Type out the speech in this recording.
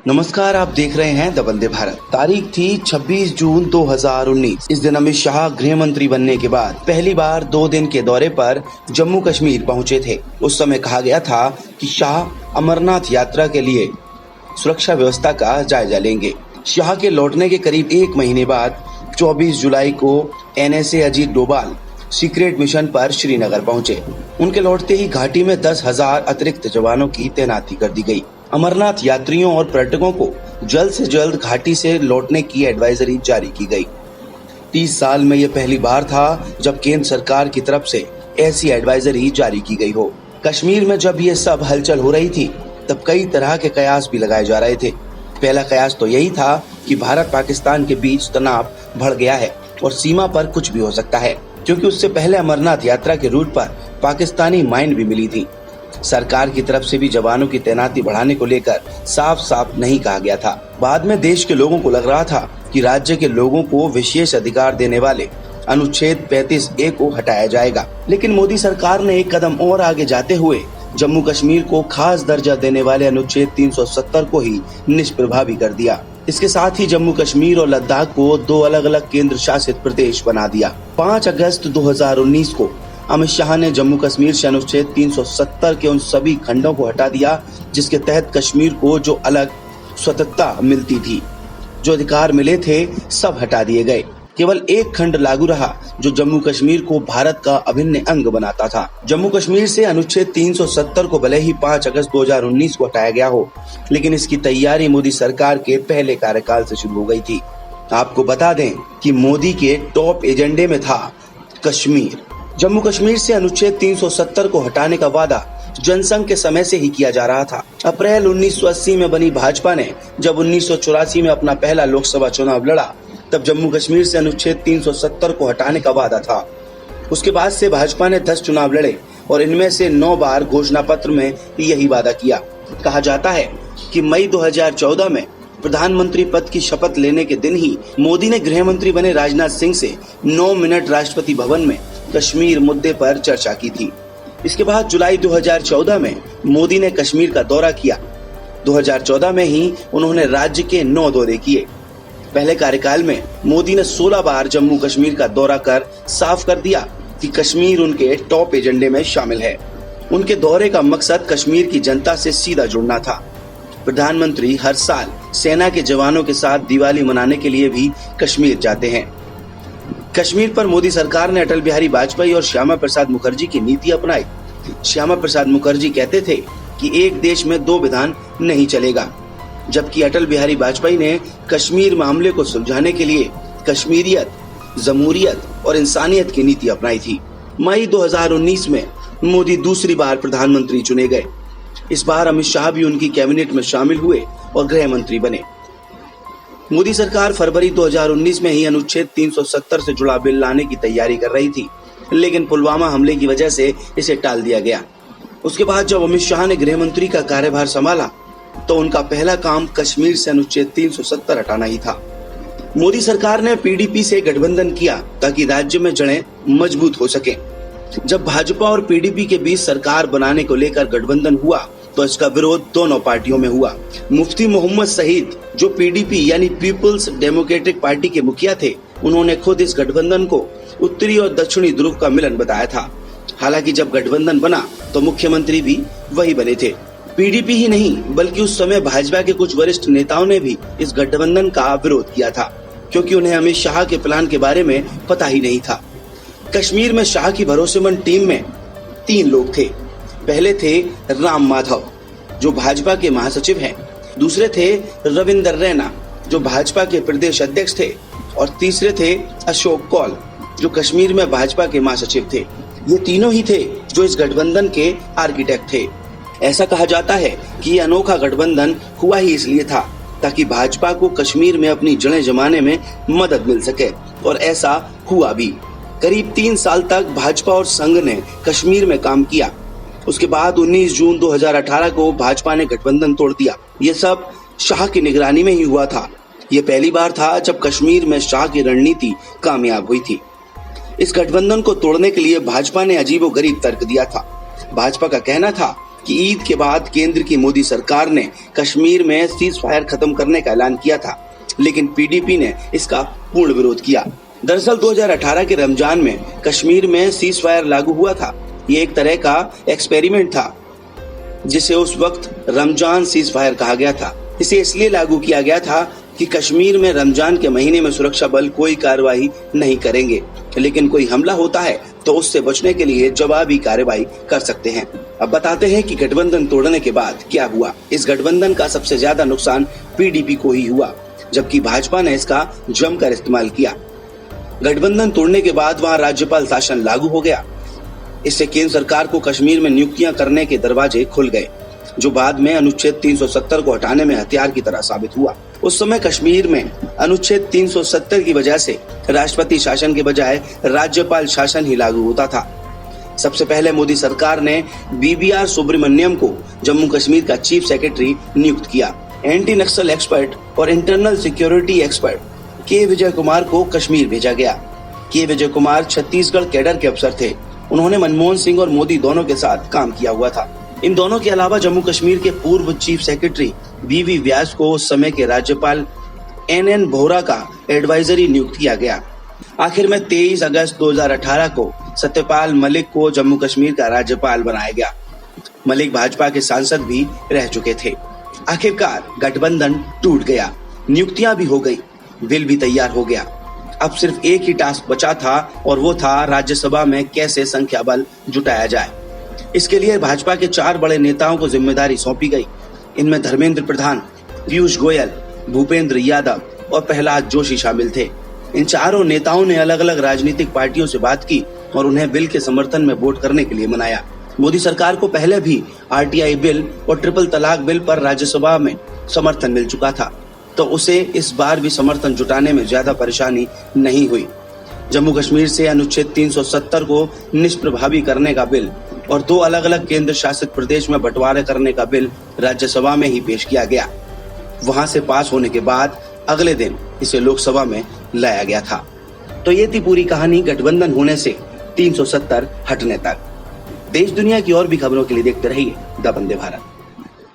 नमस्कार, आप देख रहे हैं द वंदे भारत। तारीख थी 26 जून 2019। इस दिन अमित शाह गृह मंत्री बनने के बाद पहली बार 2 दिन के दौरे पर जम्मू कश्मीर पहुंचे थे। उस समय कहा गया था कि शाह अमरनाथ यात्रा के लिए सुरक्षा व्यवस्था का जायजा लेंगे। शाह के लौटने के करीब 1 महीने बाद 24 जुलाई को NSA Ajit Doval secret mission पर श्रीनगर पहुंचे। उनके लौटते ही घाटी में 10,000 अतिरिक्त जवानों की तैनाती कर दी गई। अमरनाथ यात्रियों और पर्यटकों को जल्द से जल्द घाटी से लौटने की एडवाइजरी जारी की गई। 30 साल में यह पहली बार था जब केंद्र सरकार की तरफ से ऐसी एडवाइजरी जारी की गई हो। कश्मीर में जब ये सब हलचल हो रही थी तब कई तरह के कयास भी लगाए जा रहे थे। पहला कयास तो यही था कि भारत पाकिस्तान के बीच तनाव बढ़ गया है और सीमा पर कुछ भी हो सकता है, क्योंकि उससे पहले अमरनाथ यात्रा के रूट पर पाकिस्तानी माइन भी मिली थी। सरकार की तरफ से भी जवानों की तैनाती बढ़ाने को लेकर साफ साफ नहीं कहा गया था। बाद में देश के लोगों को लग रहा था कि राज्य के लोगों को विशेष अधिकार देने वाले अनुच्छेद 35A को हटाया जाएगा, लेकिन मोदी सरकार ने एक कदम और आगे जाते हुए जम्मू कश्मीर को खास दर्जा देने वाले अनुच्छेद 370 को ही निष्प्रभावी कर दिया। इसके साथ ही जम्मू कश्मीर और लद्दाख को 2 अलग अलग केंद्र शासित प्रदेश बना दिया। 5 अगस्त 2019 को अमित शाह ने जम्मू कश्मीर से अनुच्छेद 370 के उन सभी खंडों को हटा दिया जिसके तहत कश्मीर को जो अलग स्वतंत्रता मिलती थी, जो अधिकार मिले थे, सब हटा दिए गए। केवल एक खंड लागू रहा जो जम्मू कश्मीर को भारत का अभिन्न अंग बनाता था। जम्मू कश्मीर से अनुच्छेद 370 को भले ही 5 अगस्त 2019 को हटाया गया हो, लेकिन इसकी तैयारी मोदी सरकार के पहले कार्यकाल से शुरू हो गई थी। आपको बता दें कि मोदी के टॉप एजेंडे में था कश्मीर। जम्मू कश्मीर से अनुच्छेद 370 को हटाने का वादा जनसंघ के समय से ही किया जा रहा था। अप्रैल 1980 में बनी भाजपा ने जब 1984 में अपना पहला लोकसभा चुनाव लड़ा तब जम्मू कश्मीर से अनुच्छेद 370 को हटाने का वादा था। उसके बाद से भाजपा ने 10 चुनाव लड़े और इनमें से 9 बार घोषणा पत्र में यही वादा किया। कहा जाता है कि मई 2014 में प्रधानमंत्री पद की शपथ लेने के दिन ही मोदी ने गृह मंत्री बने राजनाथ सिंह से 9 मिनट राष्ट्रपति भवन में कश्मीर मुद्दे पर चर्चा की थी। इसके बाद जुलाई 2014 में मोदी ने कश्मीर का दौरा किया। 2014 में ही उन्होंने राज्य के 9 दौरे किए। पहले कार्यकाल में मोदी ने 16 बार जम्मू कश्मीर का दौरा कर साफ कर दिया कि कश्मीर उनके टॉप एजेंडे में शामिल है। उनके दौरे का मकसद कश्मीर की जनता से सीधा जुड़ना था। प्रधानमंत्री हर साल सेना के जवानों के साथ दिवाली मनाने के लिए भी कश्मीर जाते हैं। कश्मीर पर मोदी सरकार ने अटल बिहारी वाजपेयी और श्यामा प्रसाद मुखर्जी की नीति अपनाई। श्यामा प्रसाद मुखर्जी कहते थे कि एक देश में 2 विधान नहीं चलेगा, जबकि अटल बिहारी वाजपेयी ने कश्मीर मामले को सुलझाने के लिए कश्मीरियत, जमहूरियत और इंसानियत की नीति अपनाई थी। मई 2019 में मोदी दूसरी बार प्रधानमंत्री चुने गए। इस बार अमित शाह भी उनकी कैबिनेट में शामिल हुए और गृह मंत्री बने। मोदी सरकार फरवरी 2019 में ही अनुच्छेद 370 से जुड़ा बिल लाने की तैयारी कर रही थी, लेकिन पुलवामा हमले की वजह से इसे टाल दिया गया। उसके बाद जब अमित शाह ने गृह मंत्री का कार्यभार संभाला तो उनका पहला काम कश्मीर से अनुच्छेद 370 हटाना ही था। मोदी सरकार ने PDP से गठबंधन किया ताकि राज्य में जड़ें मजबूत हो सके। जब भाजपा और PDP के बीच सरकार बनाने को लेकर गठबंधन हुआ तो इसका विरोध दोनों पार्टियों में हुआ। मुफ्ती मोहम्मद सईद, जो PDP यानी पीपुल्स डेमोक्रेटिक पार्टी के मुखिया थे, उन्होंने खुद इस गठबंधन को उत्तरी और दक्षिणी ध्रुव का मिलन बताया था। हालांकि जब गठबंधन बना तो मुख्यमंत्री भी वही बने थे। PDP ही नहीं बल्कि उस समय भाजपा के कुछ वरिष्ठ नेताओं ने भी इस गठबंधन का विरोध किया था, क्योंकि उन्हें अमित शाह के प्लान के बारे में पता ही नहीं था। कश्मीर में शाह की भरोसेमंद टीम में 3 लोग थे। पहले थे राम माधव, जो भाजपा के महासचिव हैं। दूसरे थे रविंदर रैना, जो भाजपा के प्रदेश अध्यक्ष थे, और तीसरे थे अशोक कौल, जो कश्मीर में भाजपा के महासचिव थे। ये तीनों ही थे जो इस गठबंधन के आर्किटेक्ट थे। ऐसा कहा जाता है कि ये अनोखा गठबंधन हुआ ही इसलिए था ताकि भाजपा को कश्मीर में अपनी जड़ें जमाने में मदद मिल सके, और ऐसा हुआ भी। करीब 3 साल तक भाजपा और संघ ने कश्मीर में काम किया। उसके बाद 19 जून 2018 को भाजपा ने गठबंधन तोड़ दिया। ये सब शाह की निगरानी में ही हुआ था। ये पहली बार था जब कश्मीर में शाह की रणनीति कामयाब हुई थी। इस गठबंधन को तोड़ने के लिए भाजपा ने अजीबोगरीब तर्क दिया था। भाजपा का कहना था कि ईद के बाद केंद्र की मोदी सरकार ने कश्मीर में सीज फायर खत्म करने का ऐलान किया था, लेकिन पीडीपी ने इसका पूर्ण विरोध किया। दरअसल 2018 के रमजान में कश्मीर में सीज फायर लागू हुआ था। ये एक तरह का एक्सपेरिमेंट था, जिसे उस वक्त रमजान सीज फायर कहा गया था। इसे इसलिए लागू किया गया था कि कश्मीर में रमजान के महीने में सुरक्षा बल कोई कार्रवाई नहीं करेंगे, लेकिन कोई हमला होता है तो उससे बचने के लिए जवाबी कार्रवाई कर सकते हैं। अब बताते हैं कि गठबंधन तोड़ने के बाद क्या हुआ। इस गठबंधन का सबसे ज्यादा नुकसान पीडीपी को ही हुआ, जबकि भाजपा ने इसका जमकर इस्तेमाल किया। गठबंधन तोड़ने के बाद वहां राज्यपाल शासन लागू हो गया। इससे केंद्र सरकार को कश्मीर में नियुक्तियां करने के दरवाजे खुल गए, जो बाद में अनुच्छेद 370 को हटाने में हथियार की तरह साबित हुआ। उस समय कश्मीर में अनुच्छेद 370 की वजह से राष्ट्रपति शासन के बजाय राज्यपाल शासन ही लागू होता था। सबसे पहले मोदी सरकार ने बीबीआर सुब्रमण्यम को जम्मू कश्मीर का चीफ सेक्रेटरी नियुक्त किया। एंटी नक्सल एक्सपर्ट और इंटरनल सिक्योरिटी एक्सपर्ट के विजय कुमार को कश्मीर भेजा गया। के विजय कुमार छत्तीसगढ़ कैडर के अफसर थे। उन्होंने मनमोहन सिंह और मोदी दोनों के साथ काम किया हुआ था। इन दोनों के अलावा जम्मू कश्मीर के पूर्व चीफ सेक्रेटरी बीवी व्यास को उस समय के राज्यपाल एनएन वोहरा का एडवाइजरी नियुक्त किया गया। आखिर में 23 अगस्त 2018 को सत्यपाल मलिक को जम्मू कश्मीर का राज्यपाल बनाया गया। मलिक भाजपा के सांसद भी रह चुके थे। आखिरकार गठबंधन टूट गया, नियुक्तियां भी हो गई, बिल भी तैयार हो गया। अब सिर्फ एक ही टास्क बचा था, और वो था राज्यसभा में कैसे संख्या बल जुटाया जाए। इसके लिए भाजपा के 4 बड़े नेताओं को जिम्मेदारी सौंपी गई। इनमें धर्मेंद्र प्रधान, पीयूष गोयल, भूपेंद्र यादव और प्रहलाद जोशी शामिल थे। इन चारों नेताओं ने अलग अलग राजनीतिक पार्टियों से बात की और उन्हें बिल के समर्थन में वोट करने के लिए मनाया। मोदी सरकार को पहले भी आरटीआई बिल और ट्रिपल तलाक बिल पर राज्यसभा में समर्थन मिल चुका था, तो उसे इस बार भी समर्थन जुटाने में ज्यादा परेशानी नहीं हुई। जम्मू कश्मीर से अनुच्छेद 370 को निष्प्रभावी करने का बिल और 2 अलग अलग केंद्र शासित प्रदेश में बंटवारा करने का बिल राज्यसभा में ही पेश किया गया। वहां से पास होने के बाद अगले दिन इसे लोकसभा में लाया गया था। तो ये थी पूरी कहानी गठबंधन होने से 370 हटने तक। देश दुनिया की और भी खबरों के लिए देखते रहिए द वंदे भारत।